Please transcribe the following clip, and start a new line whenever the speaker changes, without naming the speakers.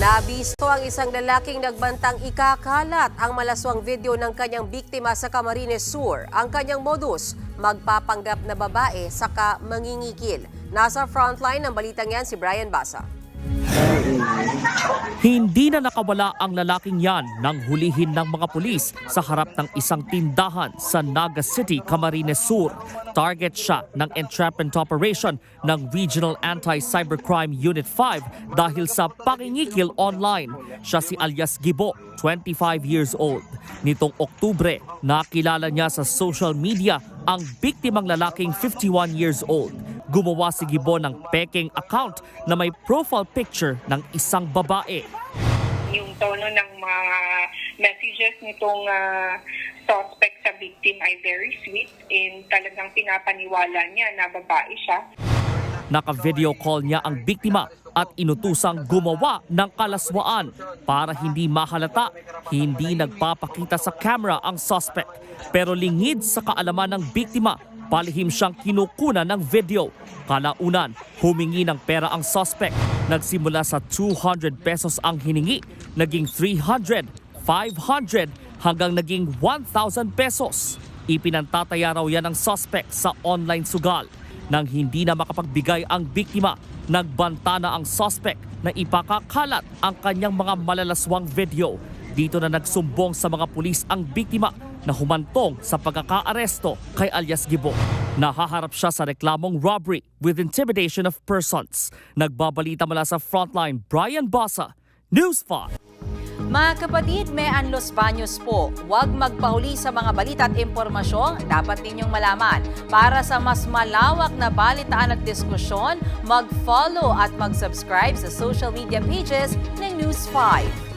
Nabisto ang isang lalaking nagbantang ikakalat ang malaswang video ng kanyang biktima sa Camarines Sur. Ang kanyang modus, magpapanggap na babae saka mangingikil. Nasa frontline ng balitang yan si Brian Basa.
Hindi na nakawala ang lalaking yan nang hulihin ng mga pulis sa harap ng isang tindahan sa Naga City, Camarines Sur. Target siya ng entrapment operation ng Regional Anti-Cybercrime Unit 5 dahil sa pangingikil online. Siya si alias Gibo, 25 years old. Nitong Oktubre, nakilala niya sa social media ang biktimang lalaking 51 years old. Gumawa si Gibo ng peking account na may profile picture ng isang babae.
Yung tono ng mga messages nitong suspect sa victim ay very sweet and talagang pinapaniwala niya na babae siya.
Naka-video call niya ang biktima at inutusang gumawa ng kalaswaan. Para hindi mahalata, hindi nagpapakita sa camera ang suspect. Pero lingid sa kaalaman ng biktima, palihim siyang kinukunan ng video. Kalaunan, humingi ng pera ang suspect. Nagsimula sa 200 pesos ang hiningi, naging 300, 500 hanggang naging 1,000 pesos. Ipinantataya raw yan ng suspect sa online sugal. Nang hindi na makapagbigay ang biktima, nagbanta na ang suspect na ipakakalat ang kanyang mga malalaswang video. Dito na nagsumbong sa mga pulis ang biktima na humantong sa pagkakaaresto kay alias Gibo. Nahaharap siya sa reklamong robbery with intimidation of persons. Nagbabalita mula sa frontline, Brian Basa, News 5.
Mga kapatid, may Los Baños po. Huwag magpahuli sa mga balita at impormasyong dapat ninyong malaman. Para sa mas malawak na balitaan at diskusyon, mag-follow at mag-subscribe sa social media pages ng News 5.